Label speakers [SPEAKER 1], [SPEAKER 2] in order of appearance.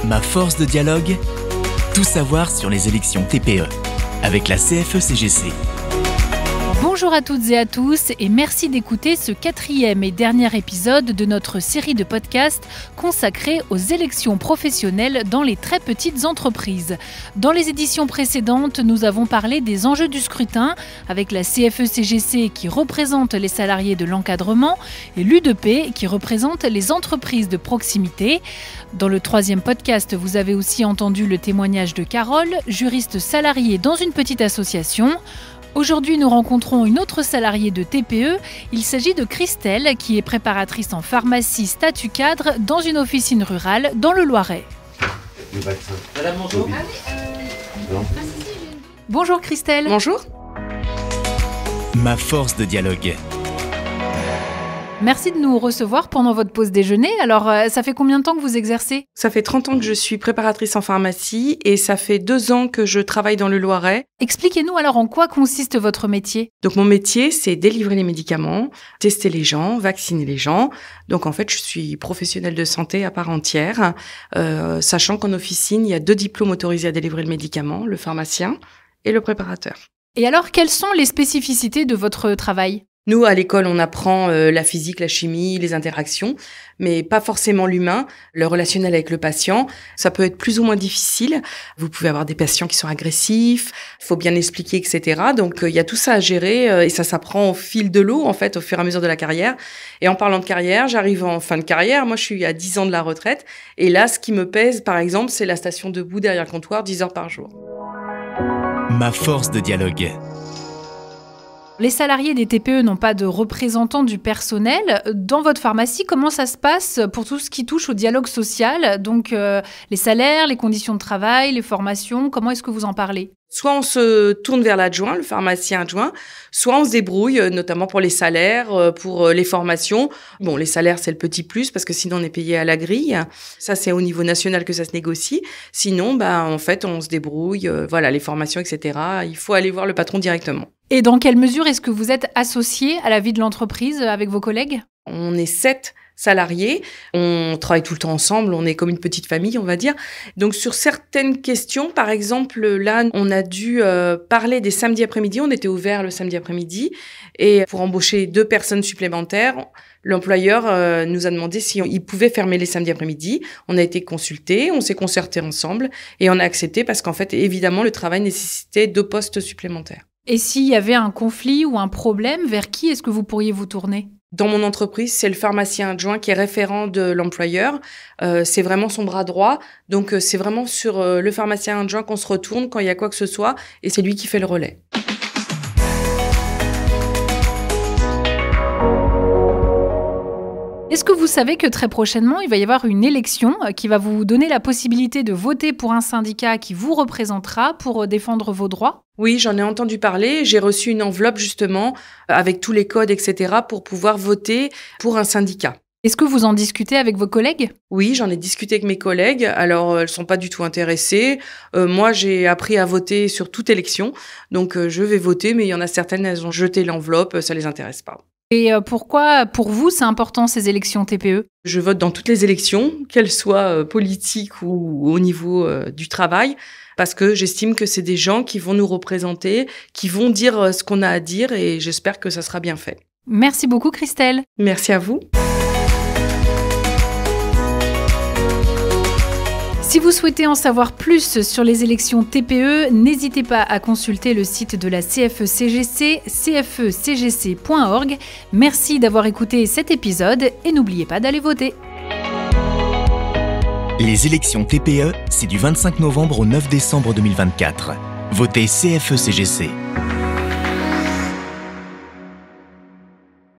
[SPEAKER 1] Ma force de dialogue, tout savoir sur les élections TPE avec la CFE-CGC.
[SPEAKER 2] Bonjour à toutes et à tous et merci d'écouter ce 4e et dernier épisode de notre série de podcasts consacrée aux élections professionnelles dans les très petites entreprises. Dans les éditions précédentes, nous avons parlé des enjeux du scrutin avec la CFE-CGC qui représente les salariés de l'encadrement et l'UDP qui représente les entreprises de proximité. Dans le 3e podcast, vous avez aussi entendu le témoignage de Carole, juriste salariée dans une petite association. Aujourd'hui, nous rencontrons une autre salariée de TPE. Il s'agit de Christelle, qui est préparatrice en pharmacie statut cadre dans une officine rurale dans le Loiret.
[SPEAKER 3] Madame, bonjour.
[SPEAKER 2] Bonjour Christelle.
[SPEAKER 4] Bonjour.
[SPEAKER 1] Ma force de dialogue.
[SPEAKER 2] Merci de nous recevoir pendant votre pause déjeuner. Alors, ça fait combien de temps que vous exercez ?
[SPEAKER 4] Ça fait 30 ans que je suis préparatrice en pharmacie et ça fait 2 ans que je travaille dans le Loiret.
[SPEAKER 2] Expliquez-nous alors en quoi consiste votre métier ?
[SPEAKER 4] Donc mon métier, c'est délivrer les médicaments, tester les gens, vacciner les gens. Donc en fait, je suis professionnelle de santé à part entière, sachant qu'en officine, il y a 2 diplômes autorisés à délivrer le médicament, le pharmacien et le préparateur.
[SPEAKER 2] Et alors, quelles sont les spécificités de votre travail ?
[SPEAKER 4] Nous, à l'école, on apprend la physique, la chimie, les interactions, mais pas forcément l'humain, le relationnel avec le patient. Ça peut être plus ou moins difficile. Vous pouvez avoir des patients qui sont agressifs, il faut bien expliquer, etc. Donc, il y a tout ça à gérer et ça s'apprend au fil de l'eau, en fait, au fur et à mesure de la carrière. Et en parlant de carrière, j'arrive en fin de carrière. Moi, je suis à 10 ans de la retraite. Et là, ce qui me pèse, par exemple, c'est la station debout derrière le comptoir, 10 heures par jour.
[SPEAKER 1] Ma force de dialogue.
[SPEAKER 2] Les salariés des TPE n'ont pas de représentants du personnel. Dans votre pharmacie, comment ça se passe pour tout ce qui touche au dialogue social ? Donc, les salaires, les conditions de travail, les formations, comment est-ce que vous en parlez ?
[SPEAKER 4] Soit on se tourne vers l'adjoint, le pharmacien adjoint, soit on se débrouille, notamment pour les salaires, pour les formations. Bon, les salaires, c'est le petit plus, parce que sinon on est payé à la grille. Ça, c'est au niveau national que ça se négocie. Sinon, en fait, on se débrouille. Voilà, les formations, etc. Il faut aller voir le patron directement.
[SPEAKER 2] Et dans quelle mesure est-ce que vous êtes associé à la vie de l'entreprise avec vos collègues ?
[SPEAKER 4] On est 7 salariés, on travaille tout le temps ensemble, on est comme une petite famille, on va dire. Donc sur certaines questions, par exemple, là, on a dû parler des samedis après-midi, on était ouvert le samedi après-midi, et pour embaucher 2 personnes supplémentaires, l'employeur nous a demandé si il pouvait fermer les samedis après-midi. On a été consultés, on s'est concertés ensemble, et on a accepté parce qu'en fait, évidemment, le travail nécessitait 2 postes supplémentaires.
[SPEAKER 2] Et s'il y avait un conflit ou un problème, vers qui est-ce que vous pourriez vous tourner ?
[SPEAKER 4] Dans mon entreprise, c'est le pharmacien adjoint qui est référent de l'employeur. C'est vraiment son bras droit. Donc, c'est vraiment sur le pharmacien adjoint qu'on se retourne quand il y a quoi que ce soit. Et c'est lui qui fait le relais.
[SPEAKER 2] Est-ce que vous savez que très prochainement, il va y avoir une élection qui va vous donner la possibilité de voter pour un syndicat qui vous représentera pour défendre vos droits ?
[SPEAKER 4] Oui, j'en ai entendu parler. J'ai reçu une enveloppe justement avec tous les codes, etc. pour pouvoir voter pour un syndicat.
[SPEAKER 2] Est-ce que vous en discutez avec vos collègues ?
[SPEAKER 4] Oui, j'en ai discuté avec mes collègues. Alors, elles sont pas du tout intéressées. Moi, j'ai appris à voter sur toute élection. Donc, je vais voter, mais il y en a certaines, elles ont jeté l'enveloppe, ça les intéresse pas.
[SPEAKER 2] Et pourquoi, pour vous, c'est important ces élections TPE ?
[SPEAKER 4] Je vote dans toutes les élections, qu'elles soient politiques ou au niveau du travail, parce que j'estime que c'est des gens qui vont nous représenter, qui vont dire ce qu'on a à dire et j'espère que ça sera bien fait.
[SPEAKER 2] Merci beaucoup Christelle.
[SPEAKER 4] Merci à vous.
[SPEAKER 2] Si vous souhaitez en savoir plus sur les élections TPE, n'hésitez pas à consulter le site de la CFE-CGC, cfecgc.org. Merci d'avoir écouté cet épisode et n'oubliez pas d'aller voter.
[SPEAKER 1] Les élections TPE, c'est du 25 novembre au 9 décembre 2024. Votez CFE-CGC.